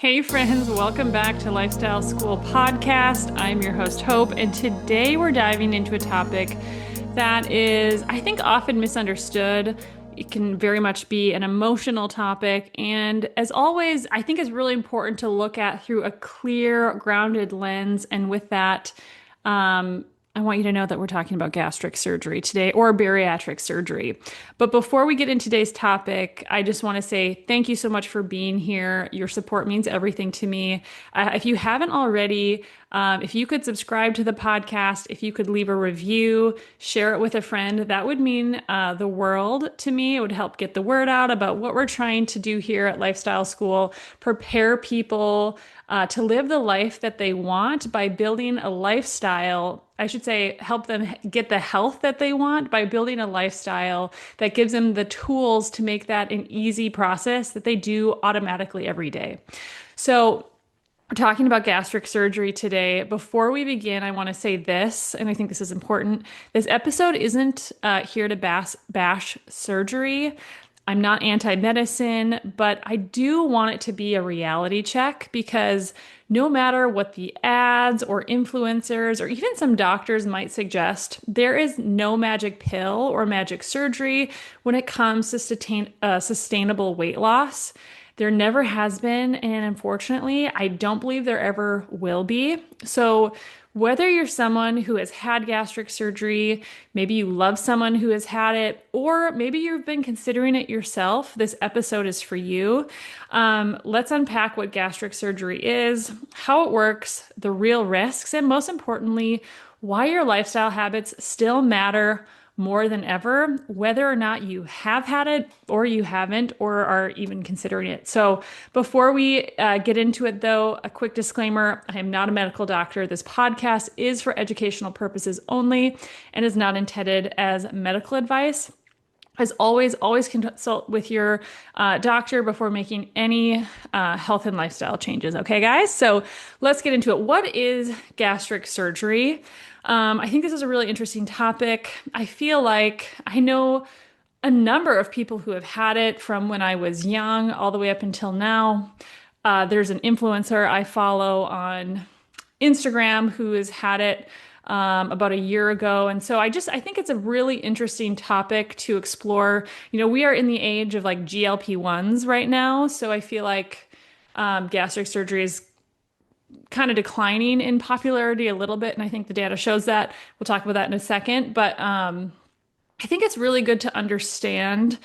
Hey friends, welcome back to Lifestyle School Podcast. I'm your host, Hope, and today we're diving into a topic that is, I think, often misunderstood. It can very much be an emotional topic, and as always, I think it's really important to look at through a clear, grounded lens. And with that, I want you to know that we're talking about gastric surgery today or bariatric surgery. But before we get into today's topic, I just want to say thank you so much for being here. Your support means everything to me. If you haven't already, if you could subscribe to the podcast, if you could leave a review, share it with a friend, that would mean the world to me. It would help get the word out about what we're trying to do here at Lifestyle School, prepare people to live the life that they want by building a lifestyle. I should say, help them get the health that they want by building a lifestyle that gives them the tools to make that an easy process that they do automatically every day. So, we're talking about gastric surgery today. Before we begin, I want to say this, and I think this is important. This episode isn't here to bash surgery. I'm not anti-medicine, but I do want it to be a reality check because no matter what the ads or influencers or even some doctors might suggest, there is no magic pill or magic surgery when it comes to sustainable weight loss. There never has been, and unfortunately, I don't believe there ever will be. So whether you're someone who has had gastric surgery, maybe you love someone who has had it, or maybe you've been considering it yourself, this episode is for you. Let's unpack what gastric surgery is, how it works, the real risks, and most importantly, why your lifestyle habits still matter more than ever, whether or not you have had it or you haven't or are even considering it. So before we get into it though, a quick disclaimer, I am not a medical doctor. This podcast is for educational purposes only and is not intended as medical advice. As always, always consult with your doctor before making any health and lifestyle changes. Okay, guys? So let's get into it. What is gastric surgery? I think this is a really interesting topic. I feel like I know a number of people who have had it from when I was young all the way up until now. There's an influencer I follow on Instagram who has had it about a year ago. And so I think it's a really interesting topic to explore. You know, we are in the age of like GLP-1s right now. So I feel like gastric surgery is kind of declining in popularity a little bit. And I think the data shows that. We'll talk about that in a second. But I think it's really good to understand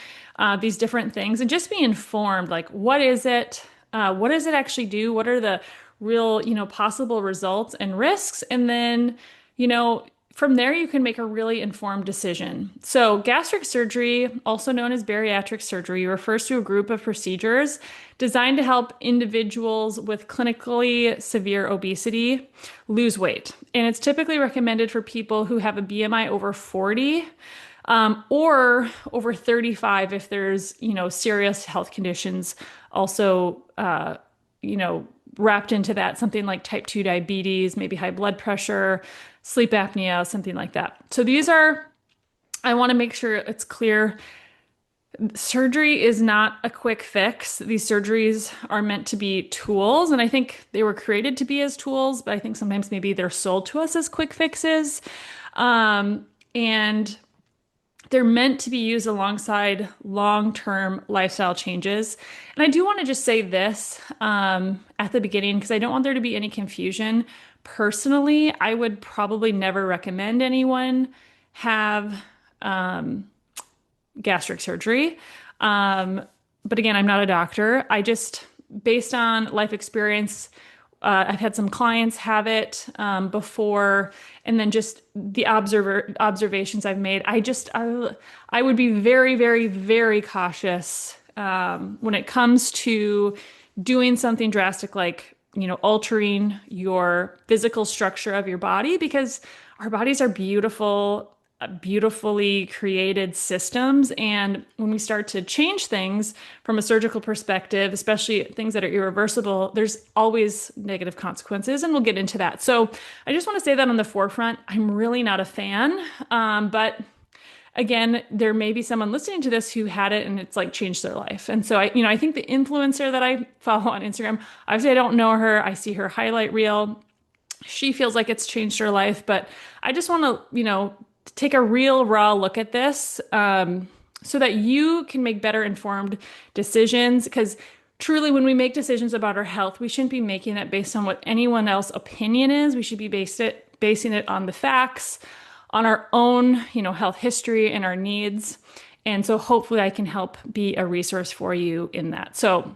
these different things and just be informed. Like, what is it? What does it actually do? What are the real, possible results and risks? And then, from there, you can make a really informed decision. So gastric surgery, also known as bariatric surgery, refers to a group of procedures designed to help individuals with clinically severe obesity lose weight. And it's typically recommended for people who have a BMI over 40 or over 35 if there's, serious health conditions also, wrapped into that, something like type 2 diabetes, maybe high blood pressure, sleep apnea, something like that. So I want to make sure it's clear. Surgery is not a quick fix. These surgeries are meant to be tools, and I think they were created to be as tools, but I think sometimes maybe they're sold to us as quick fixes. And they're meant to be used alongside long-term lifestyle changes. And I do want to just say this at the beginning, because I don't want there to be any confusion. Personally, I would probably never recommend anyone have gastric surgery. But again, I'm not a doctor. Based on life experience, I've had some clients have it before, and then just the observations I've made. I would be very, very, very cautious when it comes to doing something drastic like, altering your physical structure of your body, because our bodies are beautifully created systems. And when we start to change things from a surgical perspective, especially things that are irreversible, there's always negative consequences. And we'll get into that. So I just want to say that on the forefront. I'm really not a fan. But again, there may be someone listening to this who had it and it's like changed their life. And so I think the influencer that I follow on Instagram, obviously I don't know her. I see her highlight reel. She feels like it's changed her life, but I just want to, take a real raw look at this, so that you can make better informed decisions. Because truly, when we make decisions about our health, we shouldn't be making it based on what anyone else's opinion is. We should be basing it on the facts, on our own, health history and our needs. And so hopefully I can help be a resource for you in that. So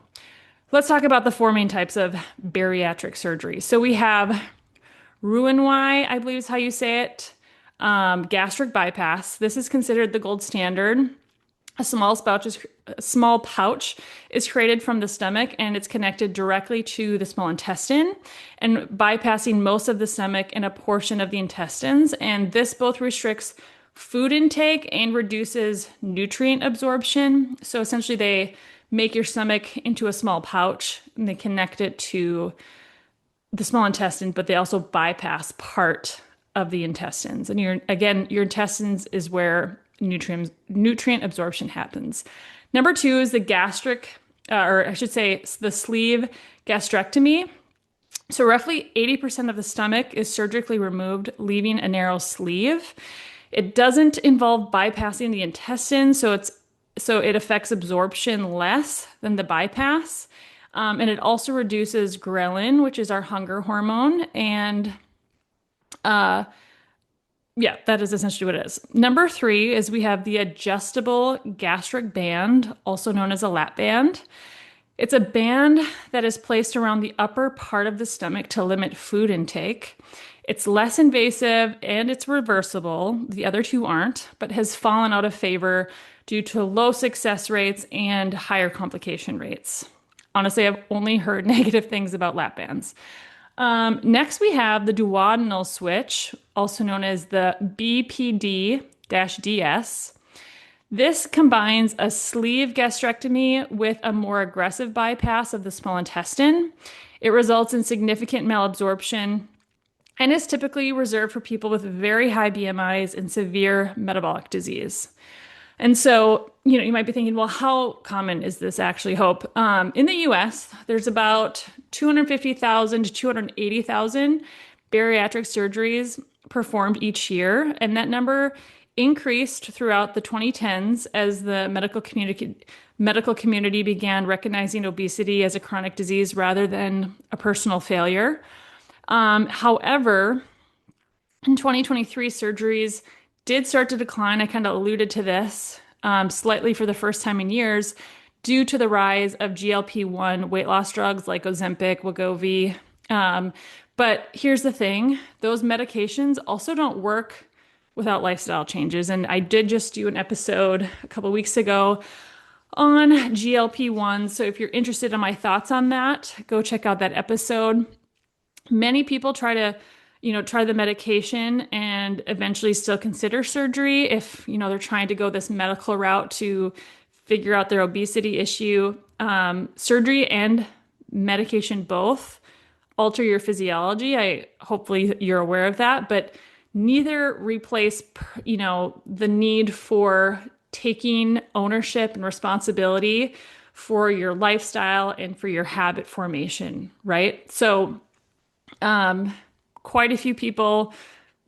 let's talk about the four main types of bariatric surgery. So we have Roux-en-Y, I believe is how you say it. Gastric bypass. This is considered the gold standard. A small pouch is created from the stomach and it's connected directly to the small intestine and bypassing most of the stomach and a portion of the intestines. And this both restricts food intake and reduces nutrient absorption. So essentially they make your stomach into a small pouch and they connect it to the small intestine, but they also bypass part of the intestines. And your intestines is where nutrient absorption happens. Number two is the gastric, or I should say the sleeve gastrectomy. So roughly 80% of the stomach is surgically removed, leaving a narrow sleeve. It doesn't involve bypassing the intestine, so it affects absorption less than the bypass. And it also reduces ghrelin, which is our hunger hormone. And that is essentially what it is. Number three is we have the adjustable gastric band, also known as a lap band. It's a band that is placed around the upper part of the stomach to limit food intake. It's less invasive and it's reversible. The other two aren't, but has fallen out of favor due to low success rates and higher complication rates. Honestly, I've only heard negative things about lap bands. Next, we have the duodenal switch, also known as the BPD-DS. This combines a sleeve gastrectomy with a more aggressive bypass of the small intestine. It results in significant malabsorption and is typically reserved for people with very high BMIs and severe metabolic disease. And so, you might be thinking, well, how common is this actually, Hope? In the US, there's about 250,000 to 280,000 bariatric surgeries performed each year. And that number increased throughout the 2010s as the medical community began recognizing obesity as a chronic disease rather than a personal failure. However, in 2023, surgeries did start to decline. I kind of alluded to this slightly for the first time in years due to the rise of GLP-1 weight loss drugs like Ozempic, Wegovy. But here's the thing, those medications also don't work without lifestyle changes. And I did just do an episode a couple weeks ago on GLP-1. So if you're interested in my thoughts on that, go check out that episode. Many people try the medication and eventually still consider surgery if, they're trying to go this medical route to figure out their obesity issue. Surgery and medication both alter your physiology. Hopefully you're aware of that, but neither replace, the need for taking ownership and responsibility for your lifestyle and for your habit formation, right? So, quite a few people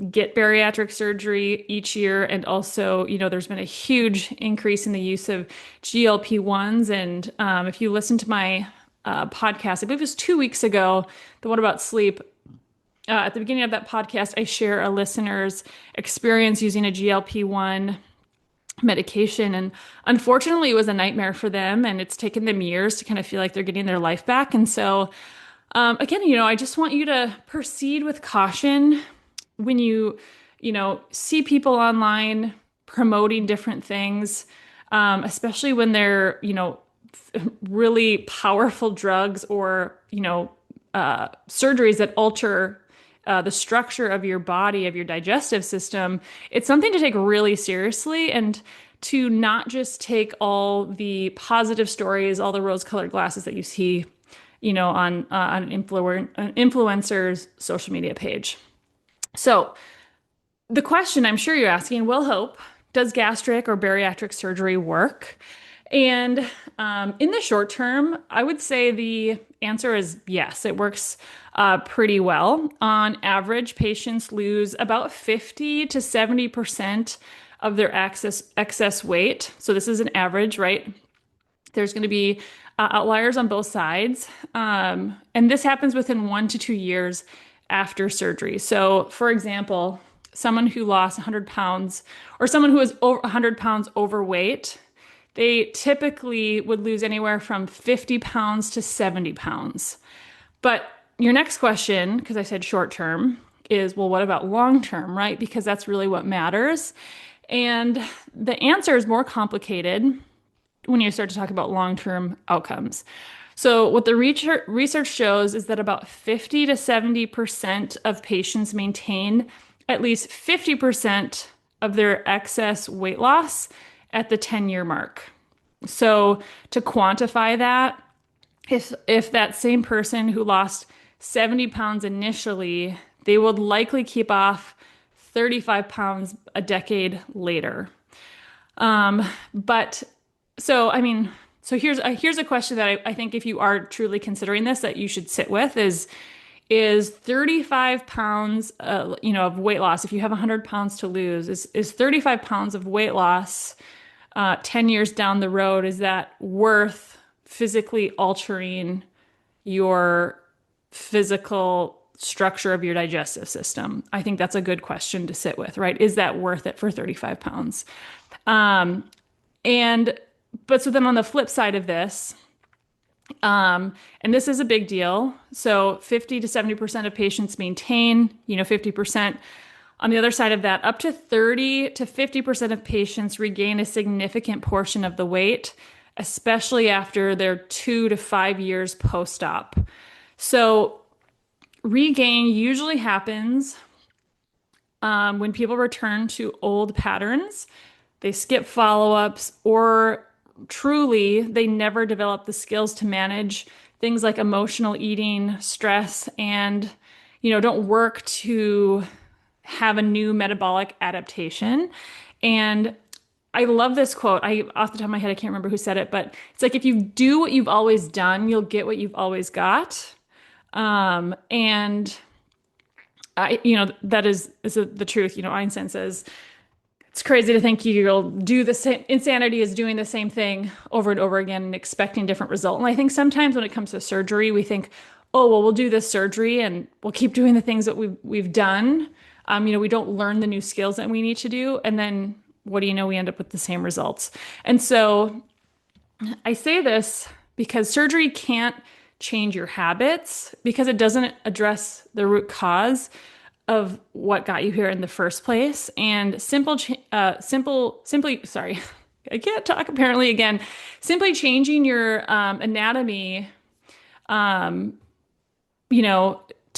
get bariatric surgery each year. And also, there's been a huge increase in the use of GLP-1s. And if you listen to my podcast, I believe it was 2 weeks ago, the one about sleep, at the beginning of that podcast, I share a listener's experience using a GLP-1 medication. And unfortunately, it was a nightmare for them. And it's taken them years to kind of feel like they're getting their life back. And so again, I just want you to proceed with caution when you see people online promoting different things, especially when they're, really powerful drugs or, surgeries that alter the structure of your body, of your digestive system. It's something to take really seriously and to not just take all the positive stories, all the rose-colored glasses that you see on an influencer's social media page. So the question I'm sure you're asking, well, Hope, does gastric or bariatric surgery work? And in the short term, I would say the answer is yes, it works pretty well. On average, patients lose about 50 to 70% of their excess weight. So this is an average, right? There's going to be outliers on both sides. And this happens within 1 to 2 years after surgery. So, for example, someone who lost 100 pounds or someone who is over 100 pounds overweight, they typically would lose anywhere from 50 pounds to 70 pounds. But your next question, because I said short term, is well, what about long term, right? Because that's really what matters. And the answer is more complicated when you start to talk about long-term outcomes. So what the research shows is that about 50 to 70% of patients maintain at least 50% of their excess weight loss at the 10-year mark. So to quantify that, if that same person who lost 70 pounds initially, they would likely keep off 35 pounds a decade later. But so, I mean, so here's a question that I think if you are truly considering this, that you should sit with is 35 pounds, of weight loss. If you have 100 pounds to lose, is 35 pounds of weight loss, 10 years down the road, is that worth physically altering your physical structure of your digestive system? I think that's a good question to sit with, right? Is that worth it for 35 pounds? But so then on the flip side of this, and this is a big deal. So 50 to 70% of patients maintain, 50%. On the other side of that, up to 30 to 50% of patients regain a significant portion of the weight, especially after their 2 to 5 years post-op. So regain usually happens when people return to old patterns, they skip follow-ups, or truly they never develop the skills to manage things like emotional eating, stress, and don't work to have a new metabolic adaptation. And I love this quote. Off the top of my head, I can't remember who said it, but it's like, if you do what you've always done, you'll get what you've always got. And that is the truth. Einstein says, it's crazy to think you'll do the same. Insanity is doing the same thing over and over again and expecting different result. And I think sometimes when it comes to surgery, we think, oh, well, we'll do this surgery and we'll keep doing the things that we've done. We don't learn the new skills that we need to do. And then what do you know? We end up with the same results. And so I say this because surgery can't change your habits because it doesn't address the root cause of what got you here in the first place. And simply, sorry, I can't talk apparently again. Simply changing your anatomy, to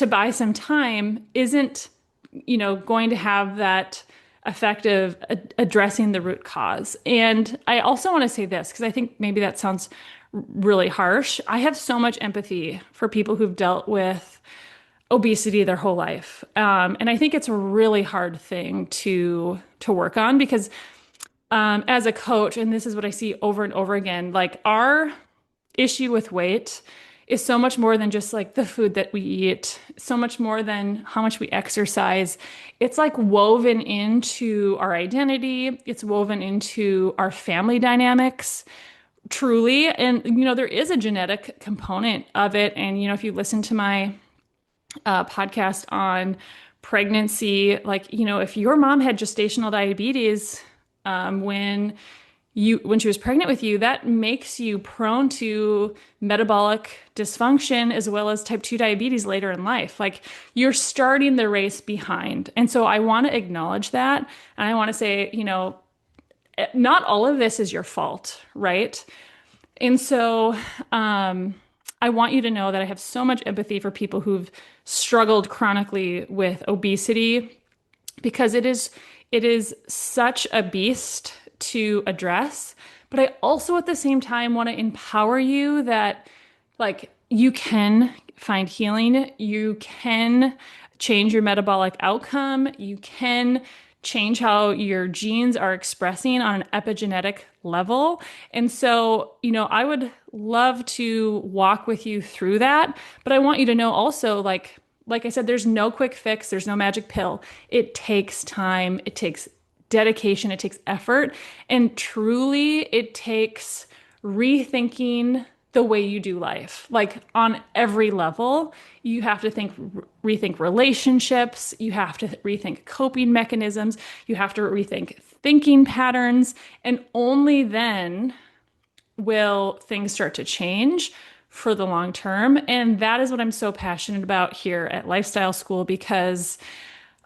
buy some time isn't, going to have that effect of addressing the root cause. And I also want to say this, because I think maybe that sounds really harsh. I have so much empathy for people who've dealt with obesity their whole life. And I think it's a really hard thing to work on because as a coach, and this is what I see over and over again, like our issue with weight is so much more than just like the food that we eat, so much more than how much we exercise. It's like woven into our identity. It's woven into our family dynamics, truly. And, there is a genetic component of it. And, if you listen to my podcast on pregnancy, like, if your mom had gestational diabetes when she was pregnant with you, that makes you prone to metabolic dysfunction as well as type 2 diabetes later in life. Like, you're starting the race behind. And so I want to acknowledge that. And I want to say, not all of this is your fault, right? And so I want you to know that I have so much empathy for people who've struggled chronically with obesity because it is such a beast to address. But I also at the same time want to empower you that like you can find healing, you can change your metabolic outcome, you can change how your genes are expressing on an epigenetic level. And so, I would love to walk with you through that, but I want you to know also, like I said, there's no quick fix, there's no magic pill. It takes time, it takes dedication, it takes effort, and truly it takes rethinking the way you do life. Like on every level, you have to rethink relationships, you have to rethink coping mechanisms, you have to rethink thinking patterns, and only then will things start to change for the long term. And that is what I'm so passionate about here at Lifestyle School because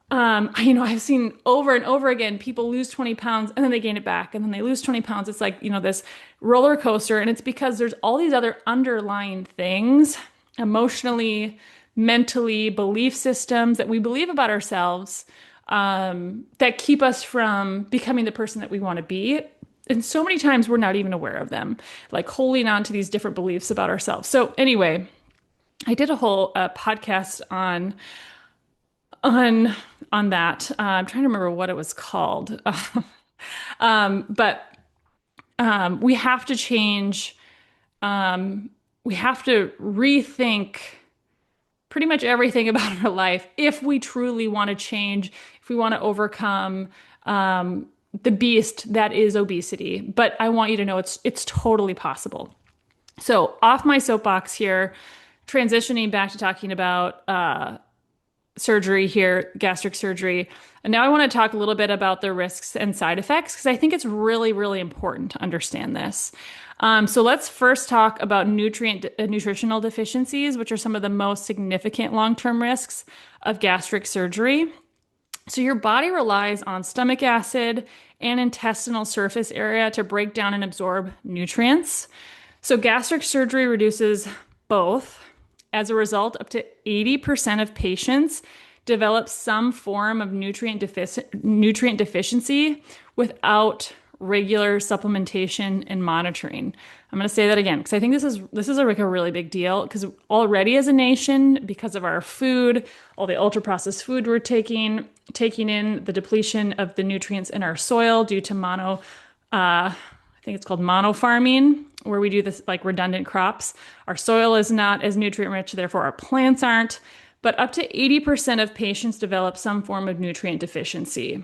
I've seen over and over again people lose 20 pounds and then they gain it back and then they lose 20 pounds. It's like, this roller coaster. And it's because there's all these other underlying things emotionally, mentally, belief systems that we believe about ourselves that keep us from becoming the person that we want to be. And so many times we're not even aware of them, like holding on to these different beliefs about ourselves. So anyway, I did a whole podcast on that. I'm trying to remember what it was called. But we have to change. We have to rethink pretty much everything about our life if we truly want to change, if we want to overcome the beast that is obesity. But I want you to know it's totally possible. So off my soapbox here, transitioning back to talking about surgery here, gastric surgery. And now I want to talk a little bit about the risks and side effects because I think it's really, really important to understand this. So let's first talk about nutritional deficiencies, which are some of the most significant long-term risks of gastric surgery. So your body relies on stomach acid and intestinal surface area to break down and absorb nutrients. So gastric surgery reduces both. As a result, up to 80% of patients develop some form of nutrient deficiency without regular supplementation and monitoring. I'm going to say that again because I think this is like a really big deal because already as a nation, because of our food, all the ultra processed food we're taking in, the depletion of the nutrients in our soil due to I think it's called mono farming, where we do this like redundant crops. Our soil is not as nutrient rich, therefore our plants aren't. But up to 80% of patients develop some form of nutrient deficiency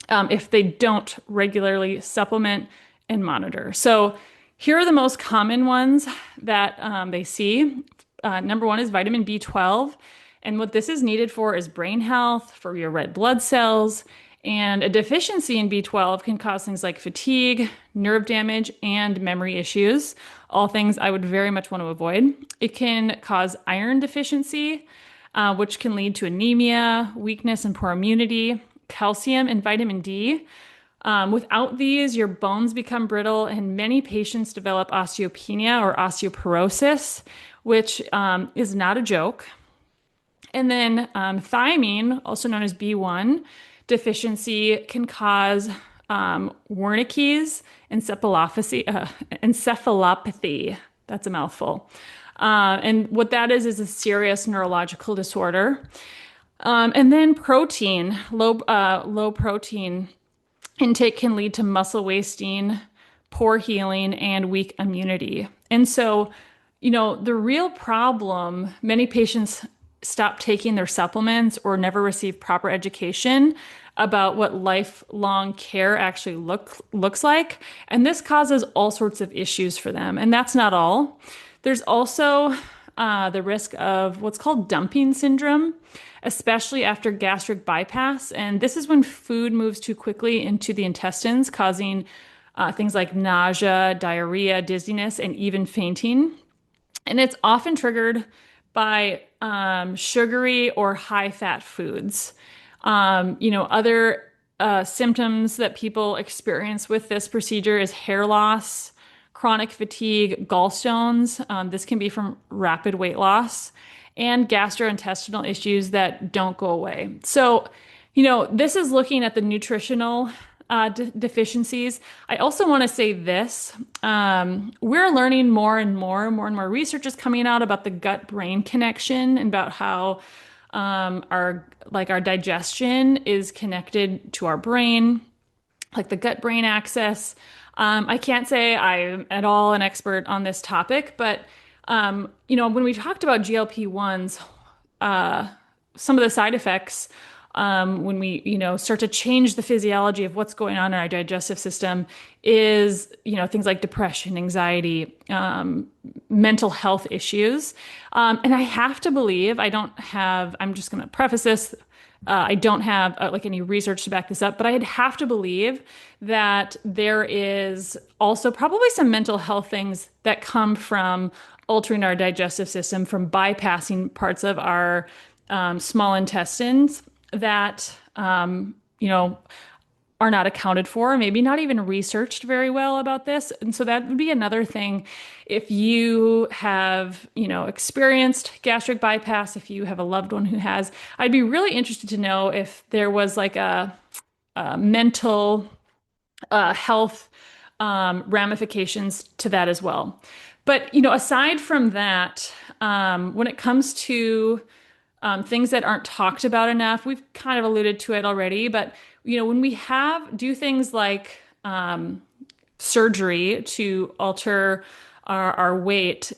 if they don't regularly supplement and monitor. So here are the most common ones that they see. Number one is vitamin B12. And what this is needed for is brain health, for your red blood cells. And a deficiency in B12 can cause things like fatigue, nerve damage, and memory issues, all things I would very much want to avoid. It can cause iron deficiency, which can lead to anemia, weakness, and poor immunity, calcium and vitamin D. Without these, your bones become brittle, and many patients develop osteopenia or osteoporosis, which is not a joke. And then thiamine, also known as B1, deficiency can cause Wernicke's encephalopathy. That's a mouthful. And what that is a serious neurological disorder. And then protein, low protein intake can lead to muscle wasting, poor healing, and weak immunity. And so, the real problem, many patients stop taking their supplements or never receive proper education about what lifelong care actually looks like. And this causes all sorts of issues for them. And that's not all. There's also the risk of what's called dumping syndrome, especially after gastric bypass. And this is when food moves too quickly into the intestines, causing things like nausea, diarrhea, dizziness, and even fainting. And it's often triggered by sugary or high-fat foods. Other symptoms that people experience with this procedure is hair loss, chronic fatigue, gallstones. This can be from rapid weight loss, and gastrointestinal issues that don't go away. So, this is looking at the nutritional deficiencies. I also want to say this. We're learning more and more research is coming out about the gut-brain connection and about how Our digestion is connected to our brain, like the gut brain axis. I can't say I'm at all an expert on this topic, but when we talked about GLP-1s, some of the side effects when we, start to change the physiology of what's going on in our digestive system is, things like depression, anxiety, mental health issues. And I have to believe, I'm just going to preface this. I don't have like any research to back this up, but I'd have to believe that there is also probably some mental health things that come from altering our digestive system, from bypassing parts of our small intestines that, are not accounted for, maybe not even researched very well about this. And so that would be another thing. If you have, experienced gastric bypass, if you have a loved one who has, I'd be really interested to know if there was like a mental health ramifications to that as well. But, aside from that, when it comes to things that aren't talked about enough, we've kind of alluded to it already, but when we do things like surgery to alter our weight,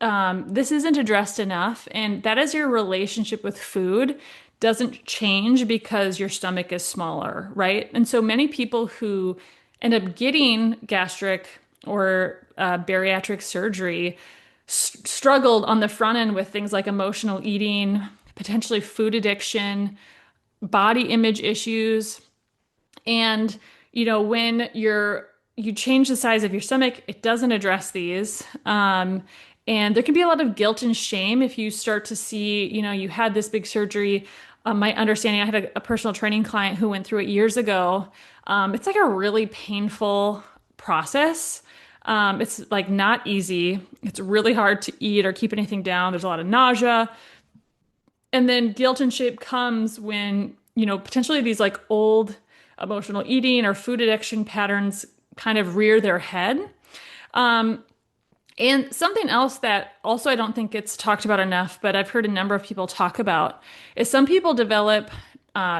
this isn't addressed enough. And that is your relationship with food doesn't change because your stomach is smaller, right? And so many people who end up getting gastric or bariatric surgery struggled on the front end with things like emotional eating, potentially food addiction, body image issues. And, when you change the size of your stomach, it doesn't address these. And there can be a lot of guilt and shame if you start to see, you had this big surgery. My understanding, I had a personal training client who went through it years ago. It's like a really painful process. It's like not easy. It's really hard to eat or keep anything down. There's a lot of nausea. And then guilt and shame comes when, potentially these like old emotional eating or food addiction patterns kind of rear their head. And something else that also I don't think gets talked about enough, but I've heard a number of people talk about, is some people develop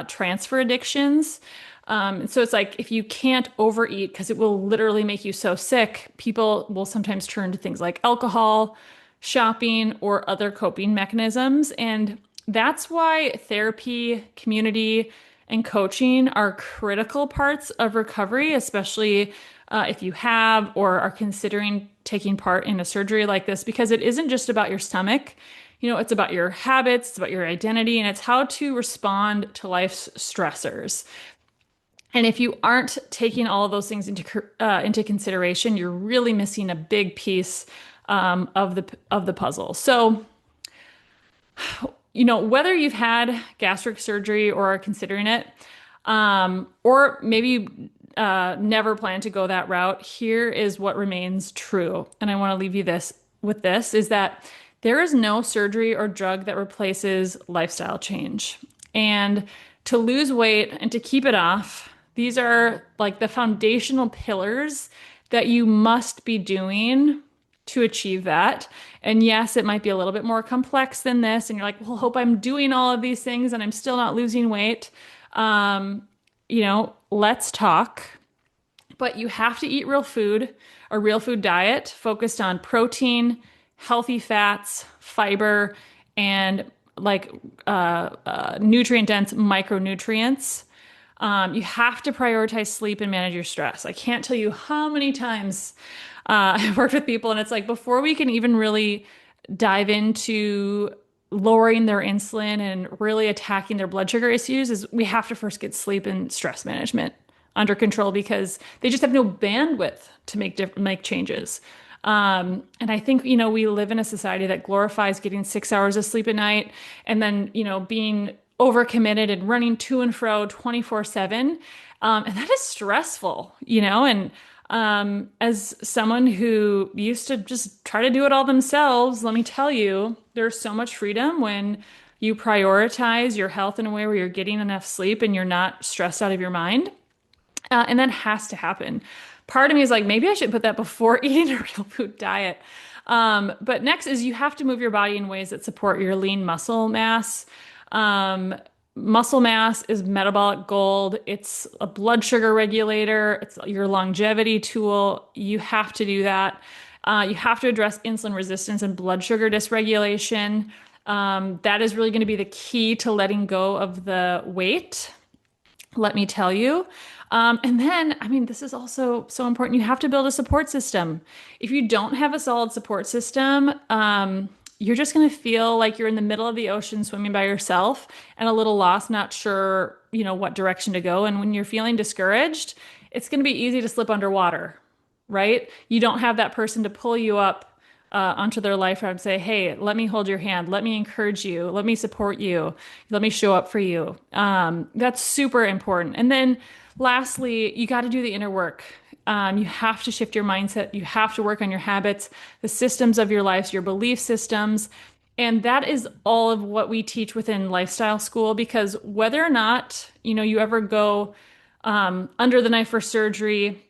transfer addictions. So it's like if you can't overeat because it will literally make you so sick, people will sometimes turn to things like alcohol, shopping, or other coping mechanisms. And that's why therapy, community, and coaching are critical parts of recovery, especially if you have or are considering taking part in a surgery like this, because it isn't just about your stomach. It's about your habits, it's about your identity, and it's how to respond to life's stressors. And if you aren't taking all of those things into consideration, you're really missing a big piece of the puzzle. So, whether you've had gastric surgery or are considering it, or maybe never plan to go that route, here is what remains true. And I want to leave you with this is that there is no surgery or drug that replaces lifestyle change. And to lose weight and to keep it off, these are like the foundational pillars that you must be doing to achieve that. And yes, it might be a little bit more complex than this. And you're like, well, hope I'm doing all of these things and I'm still not losing weight. Let's talk. But you have to eat real food, a real food diet focused on protein, healthy fats, fiber, and like nutrient-dense micronutrients. You have to prioritize sleep and manage your stress. I can't tell you how many times I've worked with people and it's like before we can even really dive into lowering their insulin and really attacking their blood sugar issues is we have to first get sleep and stress management under control because they just have no bandwidth to make changes. And I think, we live in a society that glorifies getting 6 hours of sleep a night and then, being overcommitted and running to and fro 24/7. And that is stressful, and as someone who used to just try to do it all themselves, let me tell you, there's so much freedom when you prioritize your health in a way where you're getting enough sleep and you're not stressed out of your mind. And that has to happen. Part of me is like, maybe I should put that before eating a real food diet. But next is you have to move your body in ways that support your lean muscle mass. Um, Muscle mass is metabolic gold. It's a blood sugar regulator. It's your longevity tool. You have to do that. You have to address insulin resistance and blood sugar dysregulation. That is really going to be the key to letting go of the weight, let me tell you. And then, I mean, this is also so important. You have to build a support system. If you don't have a solid support system, you're just going to feel like you're in the middle of the ocean swimming by yourself and a little lost, not sure, what direction to go. And when you're feeling discouraged, it's going to be easy to slip underwater, right? You don't have that person to pull you up onto their life and say, hey, let me hold your hand. Let me encourage you. Let me support you. Let me show up for you. That's super important. And then lastly, you got to do the inner work. You have to shift your mindset. You have to work on your habits, the systems of your life, your belief systems. And that is all of what we teach within lifestyle school, because whether or not, you ever go under the knife for surgery,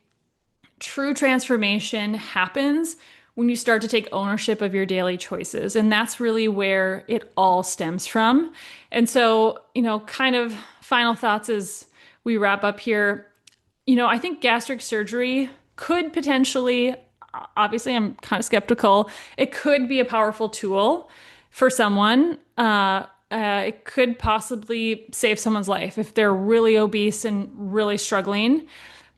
true transformation happens when you start to take ownership of your daily choices. And that's really where it all stems from. And so, kind of final thoughts as we wrap up here. I think gastric surgery could potentially, obviously, I'm kind of skeptical. It could be a powerful tool for someone. It could possibly save someone's life if they're really obese and really struggling.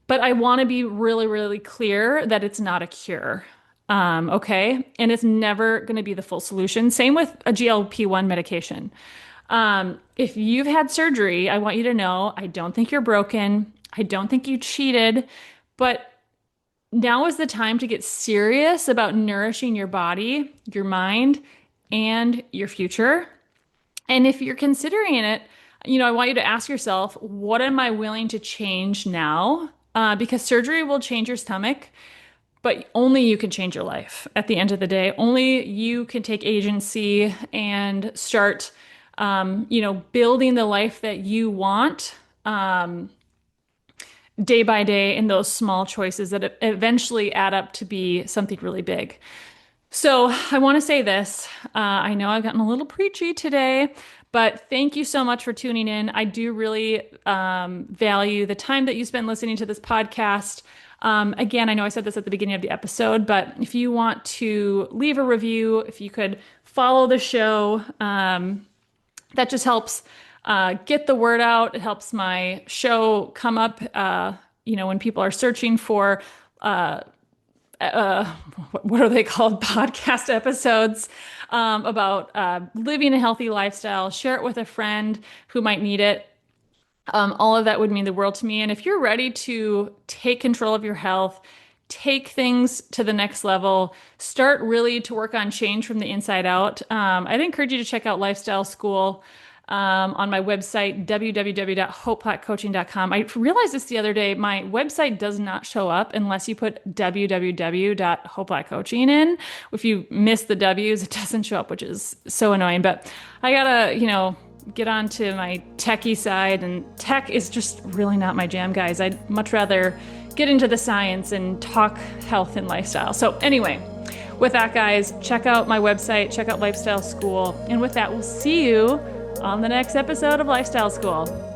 But I want to be really, really clear that it's not a cure. Okay. And it's never going to be the full solution. Same with a GLP-1 medication. If you've had surgery, I want you to know, I don't think you're broken. I don't think you cheated, but now is the time to get serious about nourishing your body, your mind, and your future. And if you're considering it, I want you to ask yourself, what am I willing to change now? Because surgery will change your stomach, but only you can change your life at the end of the day. Only you can take agency and start, building the life that you want, day by day in those small choices that eventually add up to be something really big. So I want to say this. I know I've gotten a little preachy today, but thank you so much for tuning in. I do really value the time that you spend listening to this podcast. Again, I know I said this at the beginning of the episode, but if you want to leave a review, if you could follow the show, that just helps get the word out. It helps my show come up, when people are searching for, what are they called? Podcast episodes about living a healthy lifestyle. Share it with a friend who might need it. All of that would mean the world to me. And if you're ready to take control of your health, take things to the next level, start really to work on change from the inside out, I'd encourage you to check out Lifestyle School on my website, www.hopeplatcoaching.com. I realized this the other day. My website does not show up unless you put www.hopeplatcoaching in. If you miss the W's, it doesn't show up, which is so annoying. But I gotta, get onto my techie side, and tech is just really not my jam, guys. I'd much rather get into the science and talk health and lifestyle. So anyway, with that, guys, check out my website, check out Lifestyle School. And with that, we'll see you on the next episode of Lifestyle School.